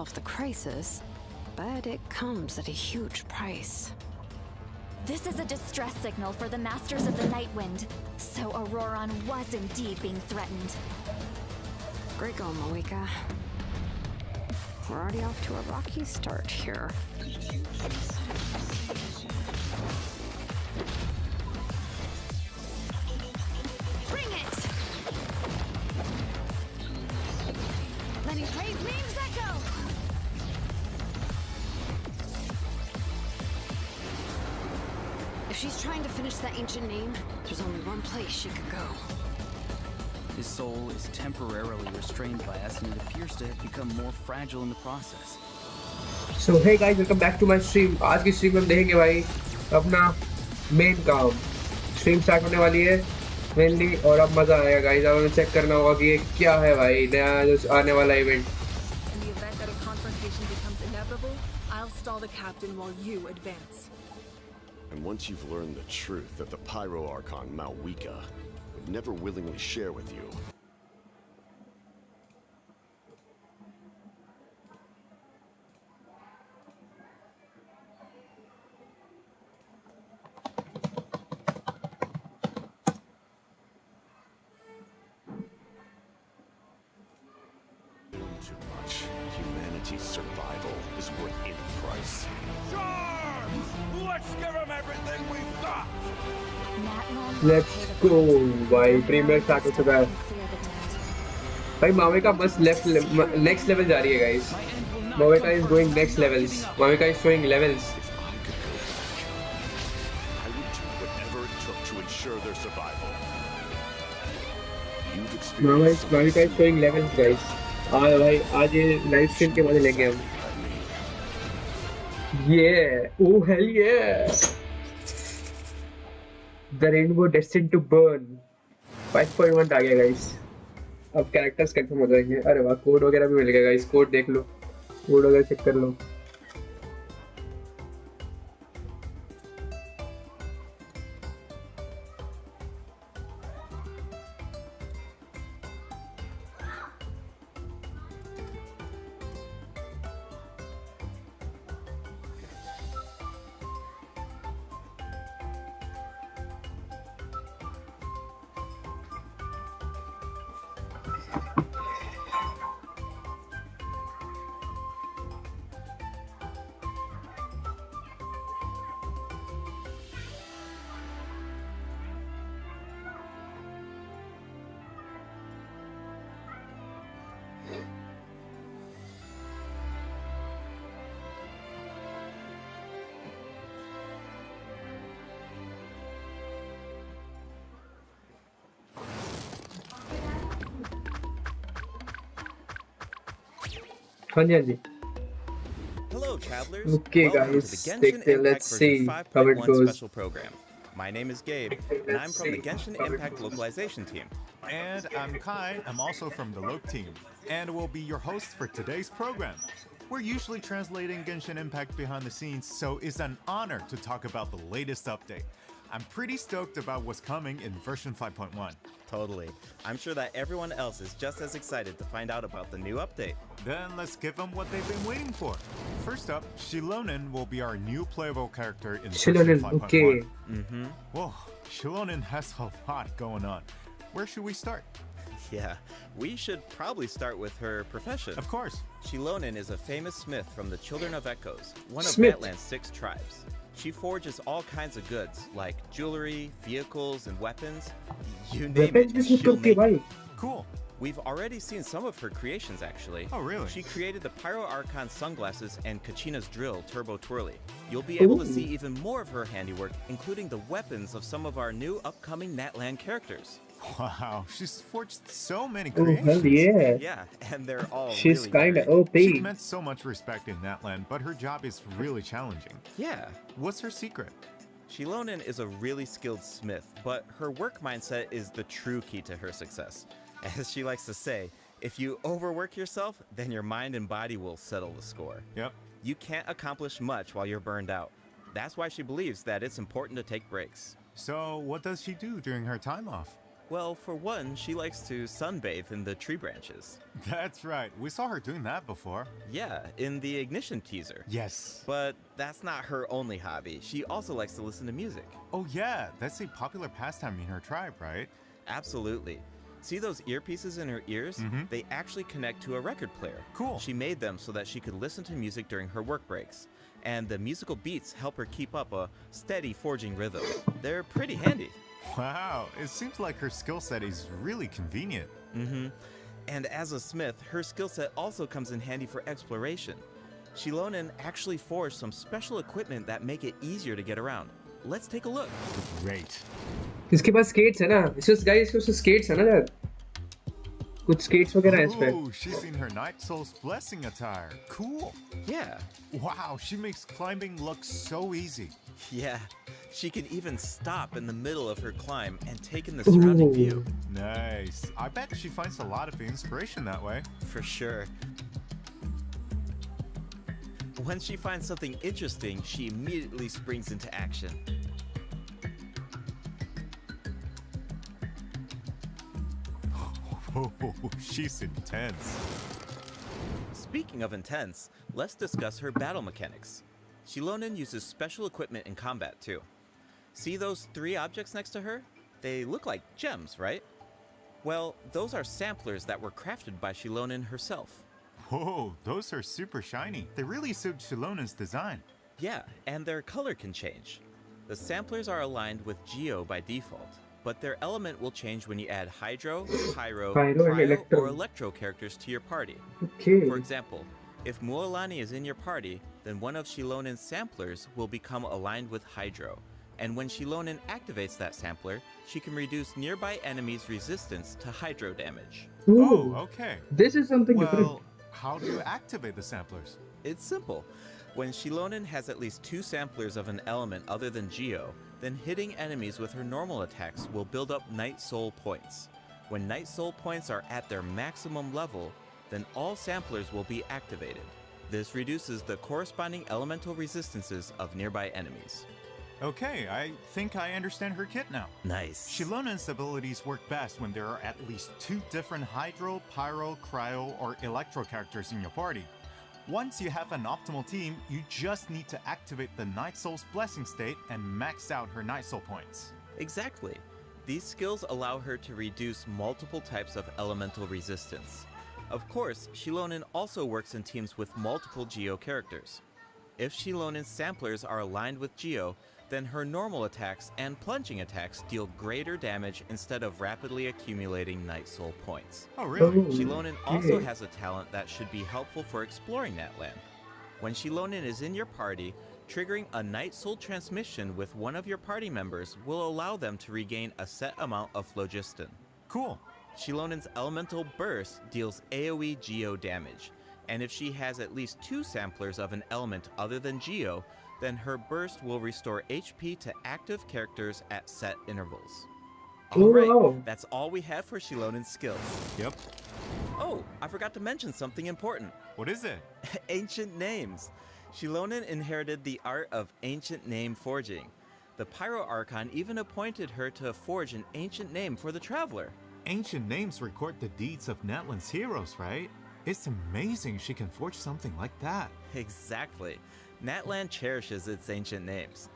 solve the crisis, but it comes at a huge price. This is a distress signal for the Masters of the Night Wind. So Auroron was indeed being threatened. Great going, Malika. We're already off to a rocky start here. Bring it! Lenny praise memes echo! If she's trying to finish that ancient name, there's only one place she could go. His soul is temporarily restrained by us, and it appears to have become more fragile in the process. So hey guys, welcome back to my stream. आज की stream में हम देखेंगे भाई अपना main काम. Stream start होने वाली है मेनली और अब मजा आएगा गाइस. अब हमें चेक करना होगा कि ये क्या है भाई नया जो आने वाला event. In the event that a confrontation becomes inevitable, I'll stall the captain while you advance. And once you've learned the truth that the Pyro Archon Malwika would never willingly share with you. Too much. Humanity's survival is worth any price. Charge! Let's give them everything we've got! Let's go भाई. Premiere start हो चुका है भाई. माविका बस next level जा रही है guys. Mavuika is going next levels. Mavuika is showing levels. I would do whatever it took to ensure their survival. You've experienced Mavuika is showing levels guys. आज भाई आज ये लाइव स्ट्रीम के मजे लेंगे हम. Oh hell yeah! The rainbow destined to burn. 5.1 आ गया guys. अब कैरेक्टर्स कंफर्म हो जाएंगे. अरे वाह, कोड वगैरह भी मिल गया गाइस. कोड देख लो, कोड वगैरह चेक कर लो. हाँ जी हाँ जी. Hello, travelers. Okay, Welcome guys. to the Genshin Impact Let's see version how it 5.1 goes. special program. My name is Gabe, and I'm from the Genshin Impact localization team. And I'm Kai, I'm also from the Loke team, and will be your host for today's program. We're usually translating Genshin Impact behind the scenes, so it's an honor to talk about the latest update. I'm pretty stoked about what's coming in version 5.1. Totally. I'm sure that everyone else is just as excited to find out about the new update. Then let's give them what they've been waiting for. First up, Shilonen will be our new playable character in version Shilonen, 5.1. okay. Whoa, Shilonen has a lot going on. Where should we start? Yeah, we should probably start with her profession. Of course. Shilonen is a famous smith from the Children of Echoes, one of Smith. Natlan's 6 tribes. She forges all kinds of goods, like jewelry, vehicles, and weapons. You name Weapons it, भी smith she'll करती है make it. भाई. Cool. We've already seen some of her creations, actually. Oh, really? She created the Pyro Archon sunglasses and Kachina's drill, Turbo Twirly. You'll be able to see even more of her handiwork, including the weapons of some of our new upcoming Natlan characters. Wow, she's forged so many Oh creations. hell yeah. Yeah, and they're all She's really kinda varied. She's OP. meant so much respect in Natlan, but her job is really challenging. Yeah. What's her secret? Shilonen is a really skilled smith, but her work mindset is the true key to her success. As she likes to say, if you overwork yourself, then your mind and body will settle the score. Yep. You can't accomplish much while you're burned out. That's why she believes that it's important to take breaks. So, what does she do during her time off? Well, for one, she likes to sunbathe in the tree branches. That's right. We saw her doing that before. Yeah, in the Ignition teaser. Yes. But that's not her only hobby. She also likes to listen to music. Oh yeah, that's a popular pastime in her tribe, right? Absolutely. See those earpieces in her ears? They actually connect to a record player. Cool. She made them so that she could listen to music during her work breaks. And the musical beats help her keep up a steady forging rhythm. They're pretty handy. Wow, it seems like her skill set is really convenient. And as a smith, her skill set also comes in handy for exploration. Shilonen actually forged some special equipment that make it easier to get around. Let's take a look. Great. इसके पास skates है ना? इसमें guys इसमें skates है ना यार? कुछ skates वगैरह हैं इस पे. Oh, she's in her Night Soul's blessing attire. Cool. Yeah. Wow, she makes climbing look so easy. Yeah. She can even stop in the middle of her climb and take in the surrounding view. Nice. I bet she finds a lot of inspiration that way. For sure. When she finds something interesting, she immediately springs into action. Oh, she's intense. Speaking of intense, let's discuss her battle mechanics. Shilonen uses special equipment in combat too. See those 3 objects next to her? They look like gems, right? Well, those are samplers that were crafted by Shilonen herself. Whoa, those are super shiny. They really suit Shilonen's design. Yeah, and their color can change. The samplers are aligned with Geo by default, but their element will change when you add Hydro, Pyro, Cryo, or Electro characters to your party. Okay. For example, if Mualani is in your party, then one of Shilonen's samplers will become aligned with Hydro. And when Shilonen activates that sampler, she can reduce nearby enemies' resistance to Hydro damage. Oh, okay. This is something different. Well, how do you activate the samplers? It's simple. When Shilonen has at least 2 samplers of an element other than Geo, then hitting enemies with her normal attacks will build up Night Soul points. When Night Soul points are at their maximum level, then all samplers will be activated. This reduces the corresponding elemental resistances of nearby enemies. Okay, I think I understand her kit now. Nice. Shilonen's abilities work best when there are at least 2 different Hydro, Pyro, Cryo, or Electro characters in your party. Once you have an optimal team, you just need to activate the Night Soul's blessing state and max out her Night Soul points. Exactly. These skills allow her to reduce multiple types of elemental resistance. Of course, Shilonen also works in teams with multiple Geo characters. If Shilonen's samplers are aligned with Geo, then her normal attacks and plunging attacks deal greater damage instead of rapidly accumulating Night Soul points. Oh, really? Shilonen also has a talent that should be helpful for exploring that land. When Shilonen is in your party, triggering a Night Soul transmission with one of your party members will allow them to regain a set amount of phlogiston. Cool. Shilonen's Elemental Burst deals AoE Geo damage, and if she has at least 2 samplers of an element other than Geo, then her burst will restore HP to active characters at set intervals. Alright, that's all we have for Shilonen's skills. Yep. Oh, I forgot to mention something important. What is it? Ancient names. Shilonen inherited the art of ancient name forging. The Pyro Archon even appointed her to forge an ancient name for the Traveler. Ancient names record the deeds of Natlan's heroes, right? It's amazing she can forge something like that. Exactly. Natlan cherishes its ancient names.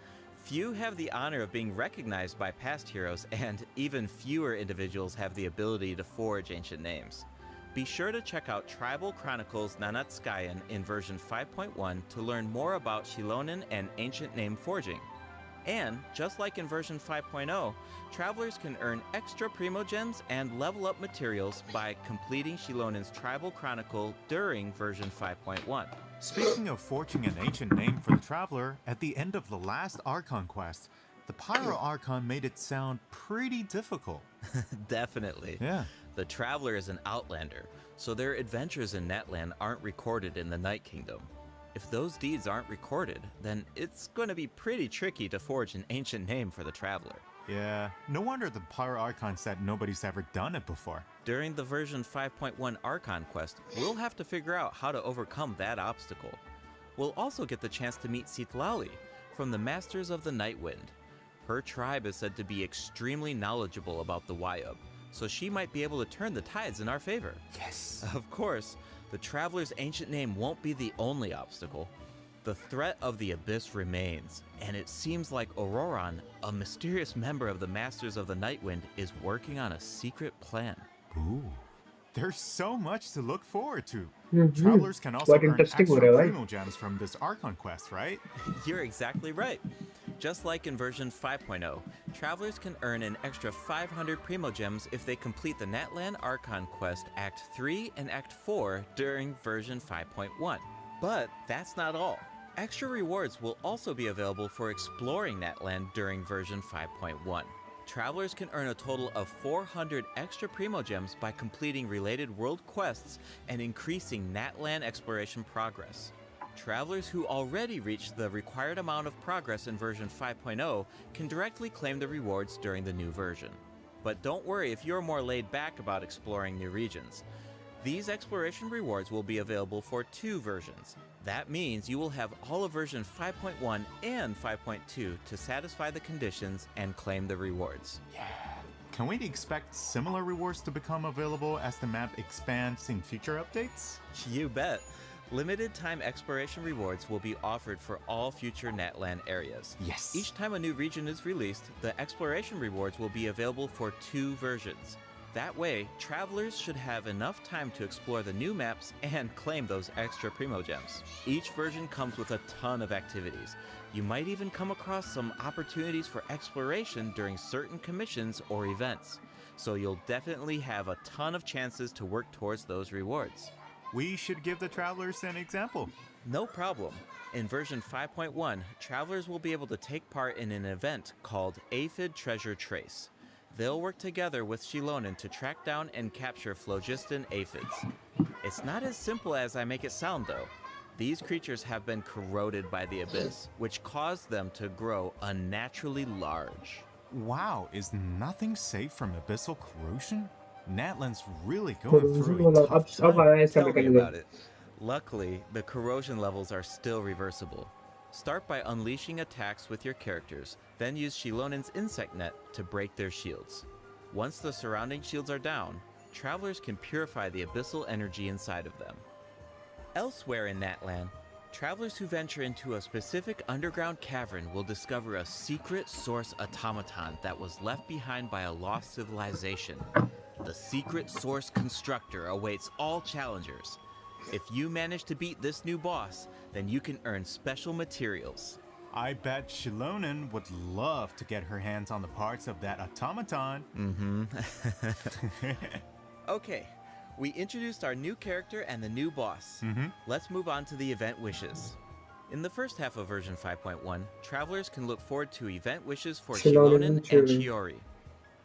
Few have the honor of being recognized by past heroes, and even fewer individuals have the ability to forge ancient names. Be sure to check out Tribal Chronicles Nanatskayan in version 5.1 to learn more about Shilonen and ancient name forging. And, just like in version 5.0, travelers can earn extra Primogems and level up materials by completing Shilonen's Tribal Chronicle during version 5.1. Speaking of forging an ancient name for the Traveler, at the end of the last Archon quest, the Pyro Archon made it sound pretty difficult. Definitely. Yeah. The Traveler is an outlander, so their adventures in Natlan aren't recorded in the Night Kingdom. If those deeds aren't recorded, then it's going to be pretty tricky to forge an ancient name for the Traveler. Yeah, no wonder the Pyro Archon said nobody's ever done it before. During the version 5.1 Archon quest, we'll have to figure out how to overcome that obstacle. We'll also get the chance to meet Citlali from the Masters of the Night Wind. Her tribe is said to be extremely knowledgeable about the Wayub, so she might be able to turn the tides in our favor. Yes. Of course, the Traveler's ancient name won't be the only obstacle. The threat of the Abyss remains, and it seems like Auroran, a mysterious member of the Masters of the Nightwind, is working on a secret plan. Ooh. There's so much to look forward to. Mhm. Travelers can also Quite earn interesting extra हो रहा है भाई. primo gems from this Archon quest, right? You're exactly right. Just like in version 5.0, travelers can earn an extra 500 Primo Gems if they complete the Natlan Archon quest Act 3 and Act 4 during version 5.1. But that's not all. Extra rewards will also be available for exploring Natlan during version 5.1. Travelers can earn a total of 400 extra Primo Gems by completing related world quests and increasing Natlan exploration progress. Travelers who already reached the required amount of progress in version 5.0 can directly claim the rewards during the new version. But don't worry if you're more laid back about exploring new regions. These exploration rewards will be available for 2 versions. That means you will have all of version 5.1 and 5.2 to satisfy the conditions and claim the rewards. Yeah. Can we expect similar rewards to become available as the map expands in future updates? You bet. Limited time exploration rewards will be offered for all future Natlan areas. Yes. Each time a new region is released, the exploration rewards will be available for 2 versions. That way, travelers should have enough time to explore the new maps and claim those extra Primo Gems. Each version comes with a ton of activities. You might even come across some opportunities for exploration during certain commissions or events. So you'll definitely have a ton of chances to work towards those rewards. We should give the travelers an example. No problem. In version 5.1, travelers will be able to take part in an event called Aphid Treasure Trace. They'll work together with Shilonen to track down and capture phlogiston aphids. It's not as simple as I make it sound though. These creatures have been corroded by the Abyss, which caused them to grow unnaturally large. Wow, is nothing safe from abyssal corrosion? Natlan's really going through a tough अब time. आया इसका Tell me mechanism. about it. Luckily, the corrosion levels are still reversible. Start by unleashing attacks with your characters, then use Shilonen's insect net to break their shields. Once the surrounding shields are down, travelers can purify the abyssal energy inside of them. Elsewhere in Natlan, travelers who venture into a specific underground cavern will discover a secret source automaton that was left behind by a lost civilization. The secret source constructor awaits all challengers. If you manage to beat this new boss, then you can earn special materials. I bet Shilonen would love to get her hands on the parts of that automaton. Okay, we introduced our new character and the new boss. Let's move on to the event wishes. In the first half of version 5.1, travelers can look forward to event wishes for Shilonen Shilonen and Chiori. Chiori.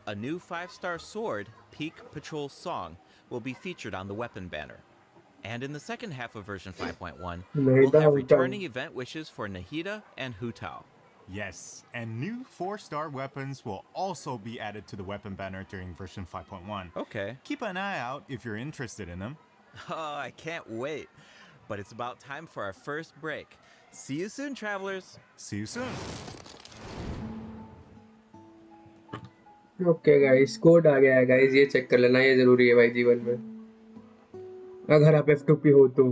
A new 5-star sword, Peak Patrol Song, will be featured on the weapon banner. And in the second half of version 5.1, we'll Nahida, have Hutao. returning event wishes for Nahida and Hutao. Yes, and new 4-star weapons will also be added to the weapon banner during version 5.1. Okay. Keep an eye out if you're interested in them. Oh, I can't wait. But it's about time for our first break. See you soon, travelers. See you soon. Okay guys code आ गया है guys ये check कर लेना ये जरूरी है भाई जीवन में अगर आप F2P हो तो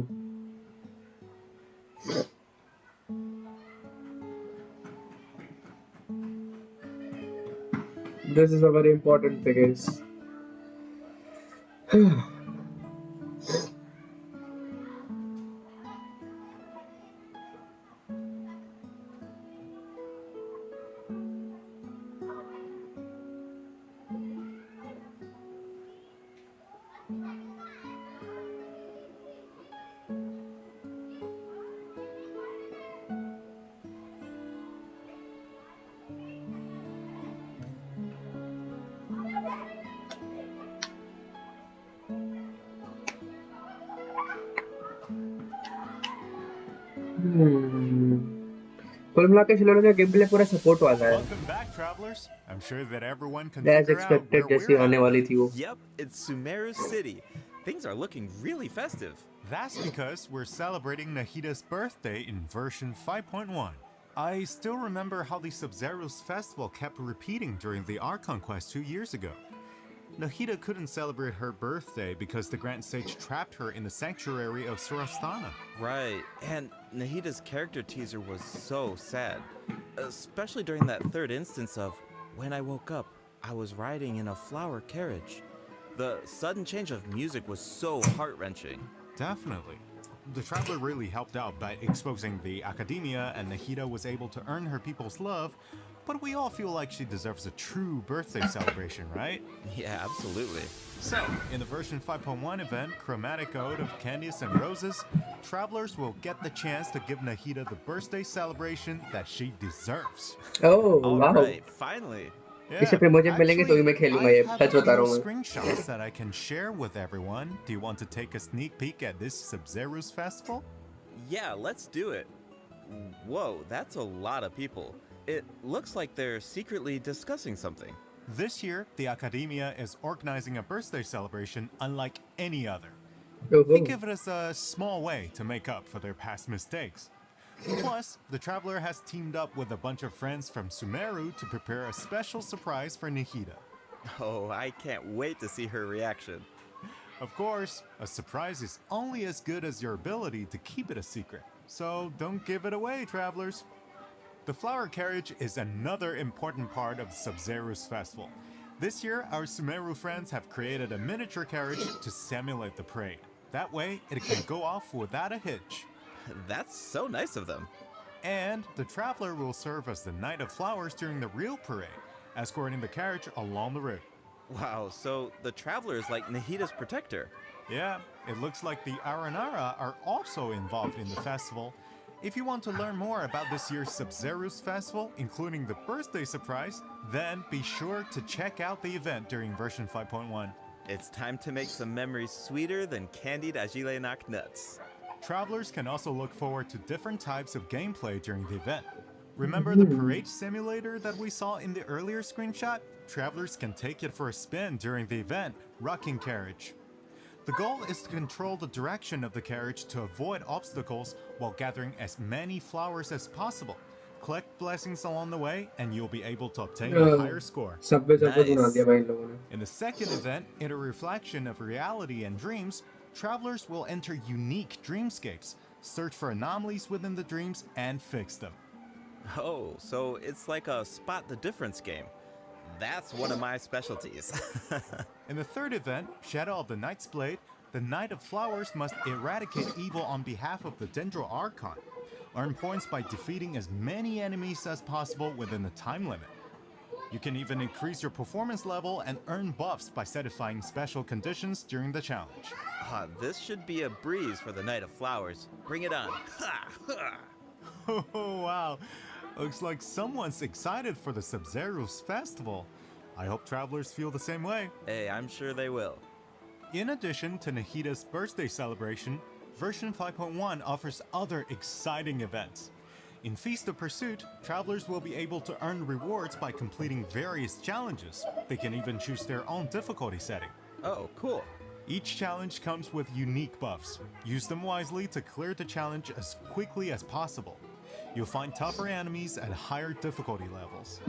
this is a very important thing guys कुल मिला के शिलोन का गेम प्ले पूरा सपोर्ट वाला है Welcome back, travelers. I'm sure that everyone can as figure out expected where जैसी we're आने at. वाली थी वो Yep, it's Sumeru City. Things are looking really festive. That's because we're celebrating Nahida's birthday in version 5.1. I still remember how the Sub-Zero's festival kept repeating during the Archon quest 2 years ago. Nahida couldn't celebrate her birthday because the Grand Sage trapped her in the sanctuary of Surasthana. Right, and Nahida's character teaser was so sad. Especially during that third instance of, when I woke up, I was riding in a flower carriage. The sudden change of music was so heart-wrenching. Definitely. The Traveler really helped out by exposing the Academia, and Nahida was able to earn her people's love, but we all feel like she deserves a true birthday celebration, right? Yeah, absolutely. So, in the version 5.1 event, Chromatic Ode of Candies and Roses, Travelers will get the chance to give Nahida the birthday celebration that she deserves. Oh, All wow. right, finally. इसे Primojam मिलेंगे तो ही मैं खेलूंगा ये, I have such a बता रहा few हूँ मैं. screenshots that I can share with everyone. Do you want to take a sneak peek at this Sub-Zero's festival? Yeah, let's do it. Whoa, that's a lot of people. It looks like they're secretly discussing something. This year, the Academia is organizing a birthday celebration unlike any other. Oh, Think of it as a small way to make up for their past mistakes. Plus, the Traveler has teamed up with a bunch of friends from Sumeru to prepare a special surprise for Nahida. Oh, I can't wait to see her reaction. Of course, a surprise is only as good as your ability to keep it a secret, so don't give it away, Travelers. The flower carriage is another important part of the Sub-Zero's festival. This year, our Sumeru friends have created a miniature carriage to simulate the parade. That way, it can go off without a hitch. That's so nice of them. And the Traveler will serve as the Knight of Flowers during the real parade, escorting the carriage along the route. Wow, so the Traveler is like Nahida's protector. Yeah, it looks like the Aranara are also involved in the festival. If you want to learn more about this year's Sub-Zero's festival, including the birthday surprise, then be sure to check out the event during version 5.1. It's time to make some memories sweeter than candied Agilenak nuts. Travelers can also look forward to different types of gameplay during the event. Remember the parade simulator that we saw in the earlier screenshot? Travelers can take it for a spin during the event, Rocking Carriage. The goal is to control the direction of the carriage to avoid obstacles while gathering as many flowers as possible. Collect blessings along the way, and you'll be able to obtain a higher score. सब पे सब कुछ बना Nice. दिया भाई इन लोगों ने. In the second event, in a reflection of reality and dreams, travelers will enter unique dreamscapes, search for anomalies within the dreams, and fix them. Oh, so it's like a spot the difference game. That's one of my specialties. In the third event, Shadow of the Knight's Blade, the Knight of Flowers must eradicate evil on behalf of the Dendro Archon. Earn points by defeating as many enemies as possible within the time limit. You can even increase your performance level and earn buffs by satisfying special conditions during the challenge. This should be a breeze for the Knight of Flowers. Bring it on. Ha, ha. Oh, wow. Looks like someone's excited for the Sub-Zero's festival. I hope travelers feel the same way. Hey, I'm sure they will. In addition to Nahida's birthday celebration, version 5.1 offers other exciting events. In Feast of Pursuit, travelers will be able to earn rewards by completing various challenges. They can even choose their own difficulty setting. Oh, cool. Each challenge comes with unique buffs. Use them wisely to clear the challenge as quickly as possible. You'll find tougher enemies at higher difficulty levels.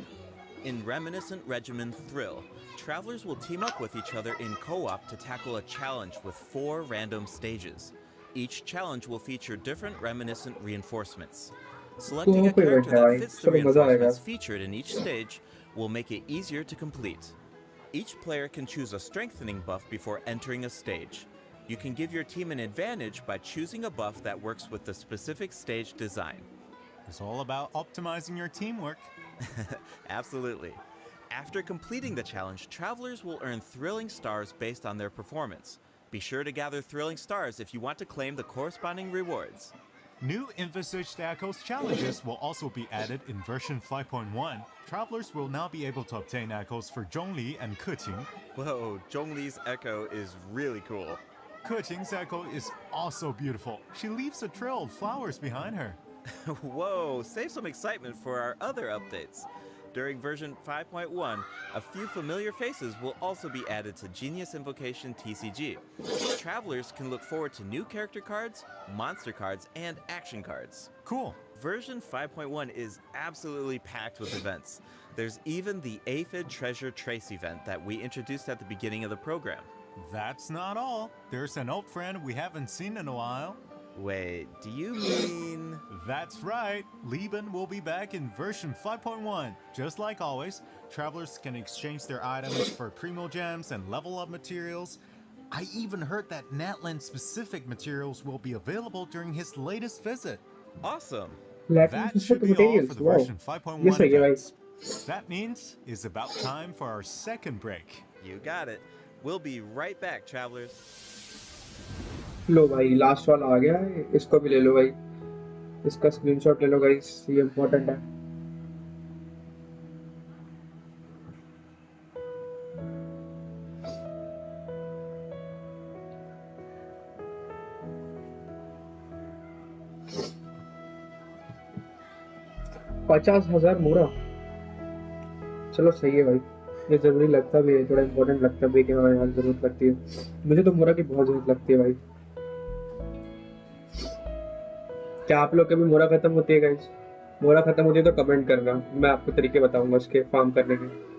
In Reminiscent Regimen Thrill, travelers will team up with each other in co-op to tackle a challenge with 4 random stages. Each challenge will feature different reminiscent reinforcements. Selecting a character that fits the reinforcements featured in each stage will make it easier to complete. Each player can choose a strengthening buff before entering a stage. You can give your team an advantage by choosing a buff that works with the specific stage design. It's all about optimizing your teamwork. Absolutely. After completing the challenge, travelers will earn thrilling stars based on their performance. Be sure to gather thrilling stars if you want to claim the corresponding rewards. New envisaged Echoes challenges will also be added in version 5.1. Travelers will now be able to obtain Echoes for Zhongli and Keqing. Whoa, Zhongli's echo is really cool. Keqing's echo is also beautiful. She leaves a trail of flowers behind her. Whoa, save some excitement for our other updates. During version 5.1, a few familiar faces will also be added to Genius Invocation TCG. Travelers can look forward to new character cards, monster cards, and action cards. Cool. Version 5.1 is absolutely packed with events. There's even the Aphid Treasure Trace event that we introduced at the beginning of the program. That's not all. There's an old friend we haven't seen in a while. Wait, do you mean... That's right. Lieben will be back in version 5.1. Just like always, travelers can exchange their items for primo gems and level up materials. I even heard that Natland specific materials will be available during his latest visit. Awesome. That should be all for the version 5.1 Yes, events. That means it's about time for our second break. You got it. We'll be right back, travelers. लो भाई last वाला आ गया है, इसको भी ले लो भाई, इसका screenshot ले लो गाइस, ये इम्पोर्टेंट है। $50,000 मोरा, चलो सही है भाई, ये जरूरी लगता भी है, थोड़ा इम्पोर्टेंट लगता भी है कि हाँ यार जरूरत लगती है। मुझे तो मोरा की बहुत जरूरत लगती है भाई। क्या आप लोग कभी मोरा खत्म होती है गाइस? मोरा खत्म होती है तो कमेंट करना, मैं आपको तरीके बताऊंगा उसके फार्म करने के।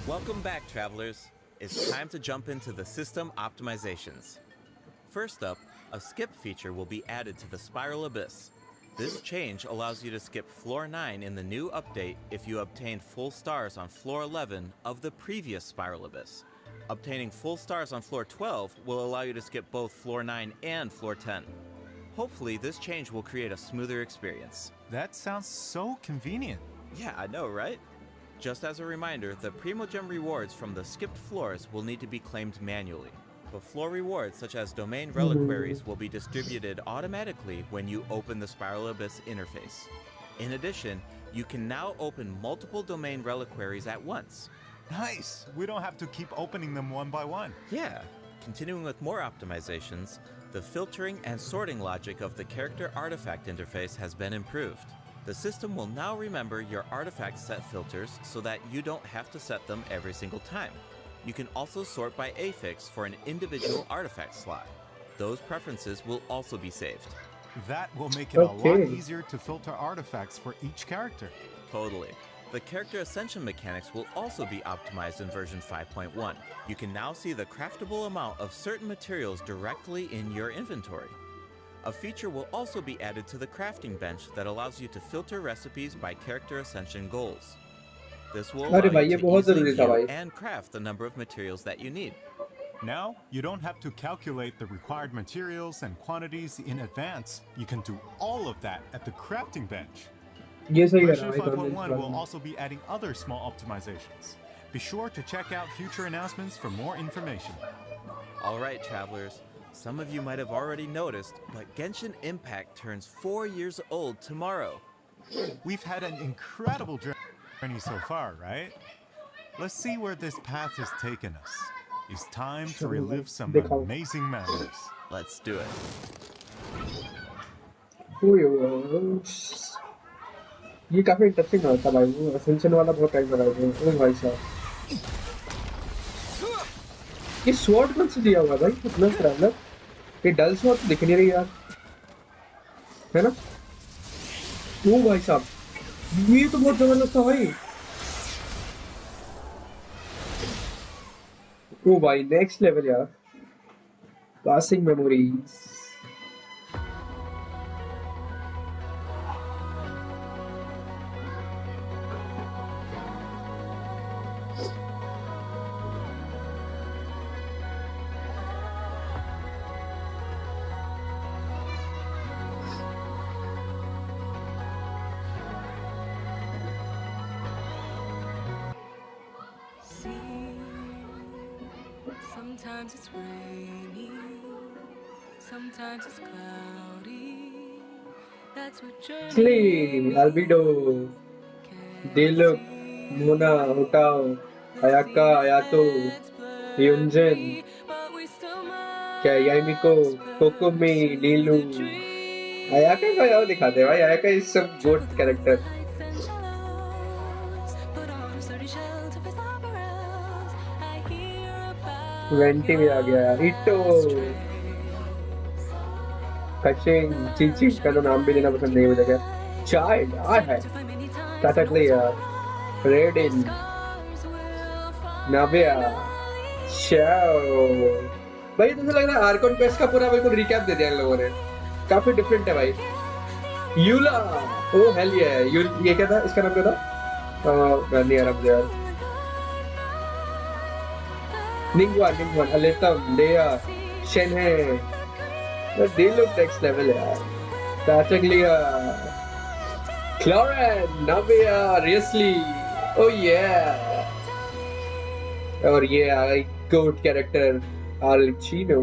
Welcome back, travelers. It's time to jump into the system optimizations. First up, a skip feature will be added to the Spiral Abyss. This change allows you to skip Floor 9 in the new update if you obtained full stars on Floor 11 of the previous Spiral Abyss. Obtaining full stars on Floor 12 will allow you to skip both Floor 9 and Floor 10. Hopefully, this change will create a smoother experience. That sounds so convenient. Yeah, I know, right? Just as a reminder, the Primogem rewards from the skipped floors will need to be claimed manually. But floor rewards such as domain reliquaries will be distributed automatically when you open the Spiral Abyss interface. In addition, you can now open multiple domain reliquaries at once. Nice! We don't have to keep opening them one by one. Yeah. Continuing with more optimizations, the filtering and sorting logic of the character artifact interface has been improved. The system will now remember your artifact set filters so that you don't have to set them every single time. You can also sort by affix for an individual artifact slot. Those preferences will also be saved. That will make it a lot easier to filter artifacts for each character. Totally. The character ascension mechanics will also be optimized in version 5.1. You can now see the craftable amount of certain materials directly in your inventory. A feature will also be added to the crafting bench that allows you to filter recipes by character ascension goals. This will allow you to easily view and craft the number of materials that you need. Now, you don't have to calculate the required materials and quantities in advance. You can do all of that at the crafting bench. Version 5.1 will also be adding other small optimizations. Be sure to check out future announcements for more information. Alright, travelers. Some of you might have already noticed, but Genshin Impact turns 4 years old tomorrow. We've had an incredible journey so far, right? Let's see where this path has taken us. It's time to relive some amazing memories. Let's do it. ये काफी interesting होता भाई, वो ascension वाला बहुत time लगा है भाई साहब। ये स्वॉर्ड कौन से दिया हुआ भाई, कितना मतलब ये डल स्वॉर्ड दिख नहीं रही यार, है ना? ओ भाई साहब, ये तो बहुत जबरदस्त था भाई। ओ भाई नेक्स्ट लेवल यार, passing memories. Sometimes it's rainy, sometimes it's cloudy. Slee, Albedo, Diluc, Mona, Hotao, Ayaka, Ayato, Yunjin, क्या Yaimiko, Kokumi, Lilu, Ayaka का यार दिखाते हैं भाई Ayaka is some good character 20 भी आ गया यार Itto कशिंग चीची का तो नाम भी लेना पसंद नहीं मुझे क्या चाइल्ड आ है Tataglia Redin Navia Shao भाई तुझे लग रहा है आर्कॉन क्वेस्ट का पूरा बिल्कुल रिकैप दे दिया इन लोगों ने काफी डिफरेंट है भाई यूला ओ हेल ये क्या था इसका नाम क्या था मैं नहीं आ रहा मुझे यार निंगवा अलेतम लेया शेनहे दे लुक नेक्स्ट लेवल यार ताचगलिया क्लोरेन नाविया रियसली ओ ये और ये आ गई goat character Alchino.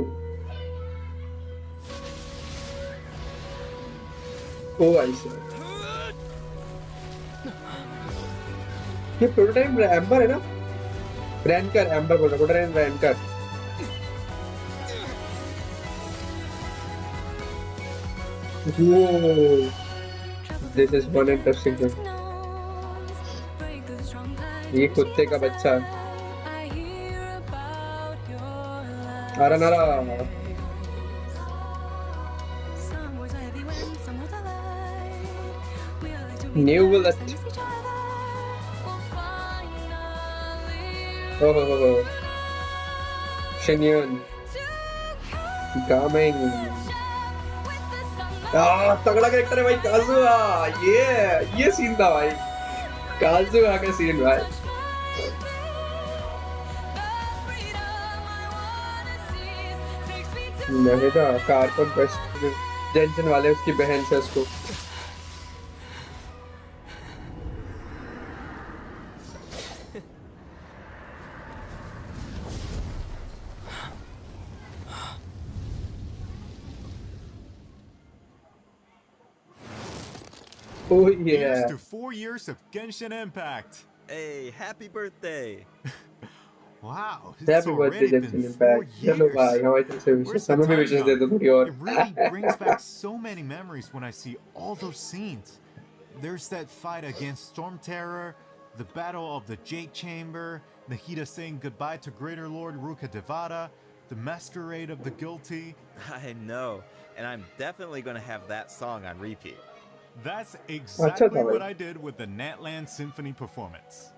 Oh, I see. ये प्रोटोटाइप एम्बर है ना? रैनकर एम्बर बोल रहा हूँ prototype ranker Whoa, this is one interesting thing. ये कुत्ते का बच्चा Aranara. New bullet. Oh. Shenyan. Coming. तगड़ा कैरेक्टर है भाई काजुआ ये सीन था भाई काजुआ का सीन भाई नहीं था कार्बन बेस्ट जेंशन वाले उसकी बहन से उसको Oh yeah. Here's to 4 years of Genshin Impact. Hey, happy birthday! Wow, it's Happy birthday, already been Genshin 4 Impact. Hello, years. bye. How are you doing? Where's Some the of me time wishes gone? did the It really brings back so many memories when I see all those scenes. There's that fight against Storm Terror, the battle of the Jade Chamber, Nahida saying goodbye to Greater Lord Ruka Devada, the masquerade of the guilty. I know, and I'm definitely going to have that song on repeat. That's exactly what I did with the Natland Symphony performance.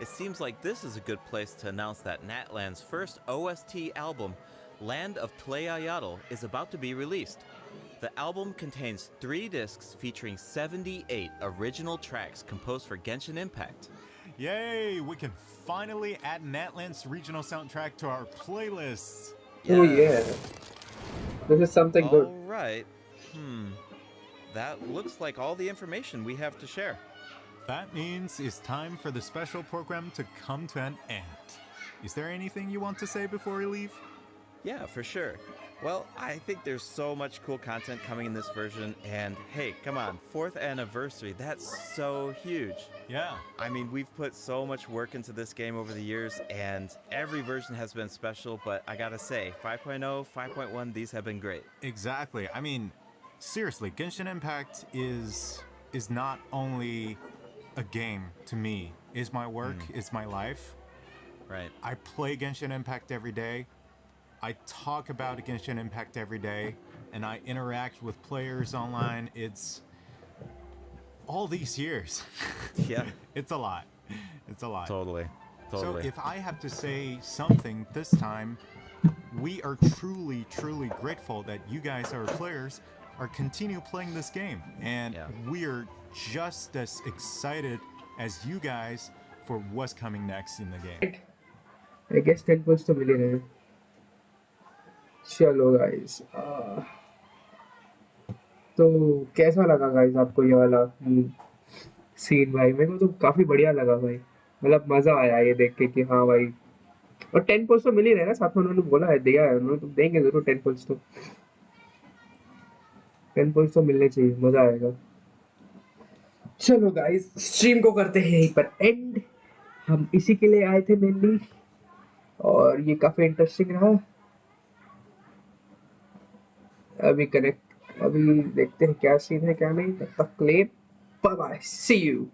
It seems like this is a good place to announce that Natland's first OST album, Land of Tlayayatl, is about to be released. The album contains 3 discs featuring 78 original tracks composed for Genshin Impact. Yay! We can finally add Natland's regional soundtrack to our playlists. Oh yeah. This is something good. All right. That looks like all the information we have to share. That means it's time for the special program to come to an end. Is there anything you want to say before we leave? Yeah, for sure. Well, I think there's so much cool content coming in this version, and hey, come on, 4th anniversary, that's so huge. Yeah. I mean, we've put so much work into this game over the years, and every version has been special, but I gotta say, 5.0, 5.1, these have been great. Exactly. I mean, seriously, Genshin Impact is not only a game to me. It's my work, it's my life. Right. I play Genshin Impact every day. I talk about Genshin Impact every day, and I interact with players online. It's all these years. Yeah. It's a lot. It's a lot. Totally. So if I have to say something this time, we are truly, truly grateful that you guys, our players, are continue playing this game. And we are just as excited as you guys for what's coming next in the game. I guess 10 points to million. चलो guys तो कैसा लगा guys आपको ये वाला scene भाई मेरे को तो काफी बढ़िया लगा भाई मतलब मजा आया ये देख के कि हाँ भाई और 10 पोल्स तो मिल ही रहे ना साथ में उन्होंने बोला है दिया है उन्होंने तो देंगे जरूर 10 पोल्स तो 10 पॉइंट्स तो मिलने चाहिए, मजा आएगा। चलो गाइस, स्ट्रीम को करते हैं यहीं पर एंड। हम इसी के लिए आए थे मेनली, और ये काफी इंटरेस्टिंग रहा। अभी देखते हैं क्या सीन है क्या नहीं। तब तक ले, बाय बाय, सी यू।